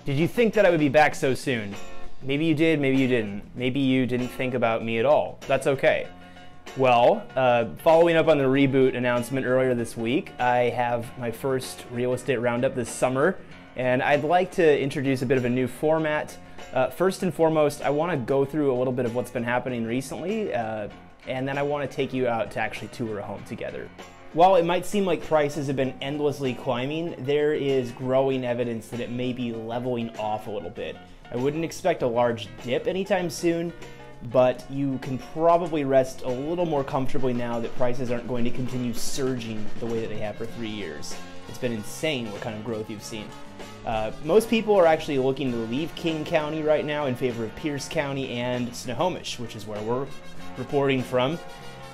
Did you think that I would be back so soon? Maybe you did, maybe you didn't. Maybe you didn't think about me at all. That's okay. Well, following up on the reboot announcement earlier this week, I have my first Real Estate Roundup this summer, and I'd like to introduce a bit of a new format. First and foremost, I want to go through a little bit of what's been happening recently, and then I want to take you out to actually tour a home together. While it might seem like prices have been endlessly climbing, there is growing evidence that it may be leveling off a little bit. I wouldn't expect a large dip anytime soon, but you can probably rest a little more comfortably now that prices aren't going to continue surging the way that they have for 3 years. It's been insane what kind of growth you've seen. Most people are actually looking to leave King County right now in favor of Pierce County and Snohomish, which is where we're reporting from.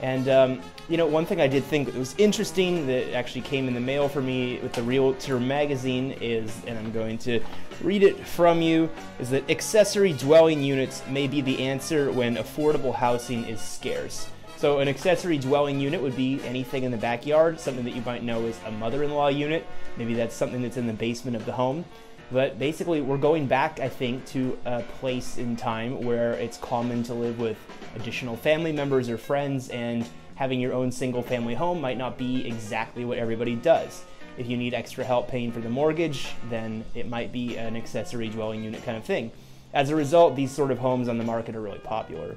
And you know, one thing I did think was interesting that actually came in the mail for me with the Realtor magazine is, and I'm going to read it from you, is that accessory dwelling units may be the answer when affordable housing is scarce. So an accessory dwelling unit would be anything in the backyard, something that you might know is a mother-in-law unit. Maybe that's something that's in the basement of the home. But basically, we're going back, I think, to a place in time where it's common to live with additional family members or friends, and having your own single-family home might not be exactly what everybody does. If you need extra help paying for the mortgage, then it might be an accessory dwelling unit kind of thing. As a result, these sort of homes on the market are really popular.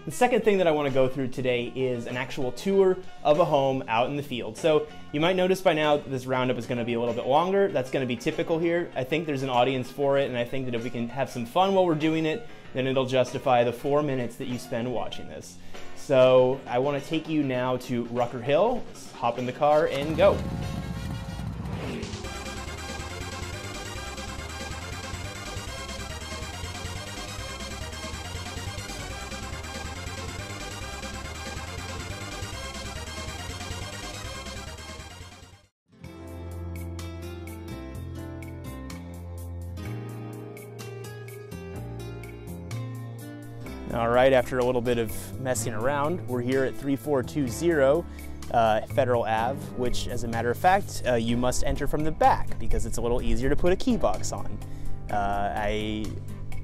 The second thing that I want to go through today is an actual tour of a home out in the field. So you might notice by now that this roundup is going to be a little bit longer. That's going to be typical here. I think there's an audience for it, and I think that if we can have some fun while we're doing it, then it'll justify the 4 minutes that you spend watching this. So I want to take you now to Rucker Hill. Let's hop in the car and go. All right, after a little bit of messing around, we're here at 3420 Federal Ave, which, as a matter of fact, you must enter from the back because it's a little easier to put a key box on. I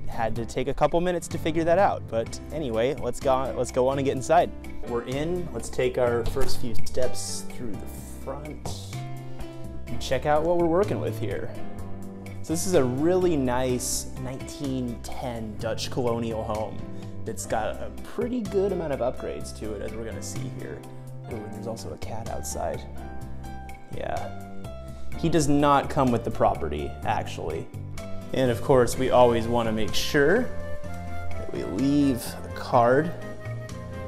had to take a couple minutes to figure that out, but anyway, let's go on and get inside. We're in. Let's take our first few steps through the front and check out what we're working with here. So this is a really nice 1910 Dutch colonial home. It's got a pretty good amount of upgrades to it, as we're gonna see here. Ooh, and there's also a cat outside. Yeah. He does not come with the property, actually. And of course, we always wanna make sure that we leave a card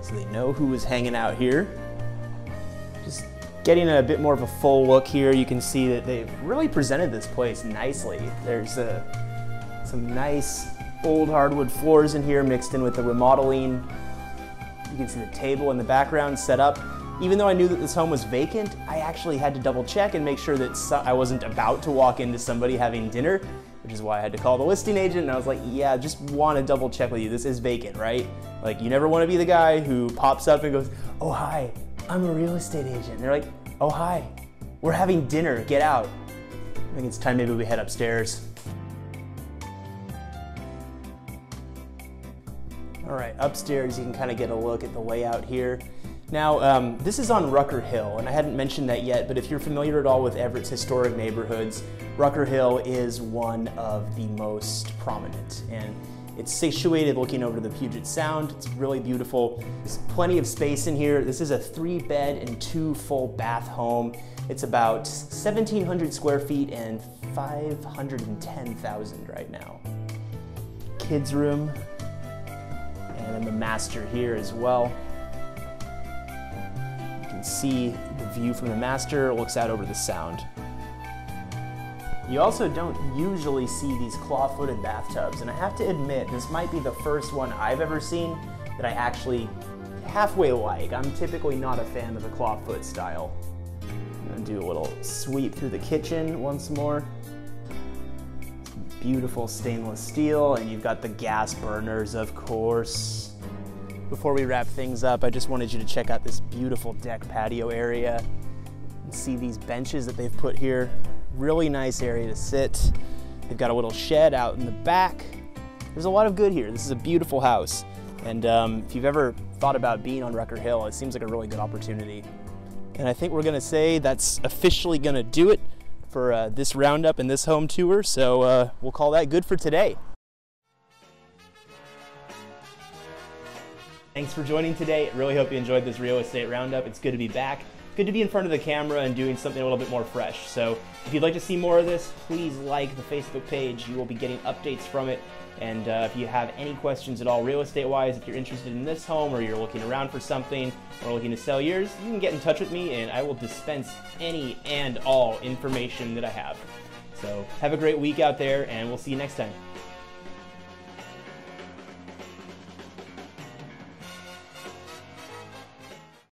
so they know who is hanging out here. Just getting a bit more of a full look here, you can see that they've really presented this place nicely. There's some nice old hardwood floors in here mixed in with the remodeling. You can see the table in the background set up. Even though I knew that this home was vacant, I actually had to double check and make sure that I wasn't about to walk into somebody having dinner, which is why I had to call the listing agent, and I was like, yeah, just want to double check with you. This is vacant, right? Like, you never want to be the guy who pops up and goes, oh, hi, I'm a real estate agent. And they're like, oh, hi, we're having dinner, get out. I think it's time maybe we head upstairs. All right, upstairs you can kind of get a look at the layout here. Now, this is on Rucker Hill, and I hadn't mentioned that yet, but if you're familiar at all with Everett's historic neighborhoods, Rucker Hill is one of the most prominent, and it's situated looking over the Puget Sound. It's really beautiful. There's plenty of space in here. This is a 3-bed and 2 full bath home. It's about 1,700 square feet and 510,000 right now. Kids room. And then the master here as well. You can see the view from the master, looks out over the sound. You also don't usually see these claw-footed bathtubs, and I have to admit, this might be the first one I've ever seen that I actually halfway like. I'm typically not a fan of the claw-foot style. I'm gonna do a little sweep through the kitchen once more. Beautiful stainless steel, and you've got the gas burners, of course. Before we wrap things up, I just wanted you to check out this beautiful deck patio area and see these benches that they've put here. Really nice area to sit. They've got a little shed out in the back. There's a lot of good here. This is a beautiful house. And if you've ever thought about being on Rucker Hill, it seems like a really good opportunity. And I think we're gonna say that's officially gonna do it for this roundup and this home tour. So we'll call that good for today. Thanks for joining today. Really hope you enjoyed this real estate roundup. It's good to be back. Good to be in front of the camera and doing something a little bit more fresh. So if you'd like to see more of this, please like the Facebook page. You will be getting updates from it. And if you have any questions at all real estate wise, if you're interested in this home or you're looking around for something or looking to sell yours, you can get in touch with me and I will dispense any and all information that I have. So have a great week out there and we'll see you next time.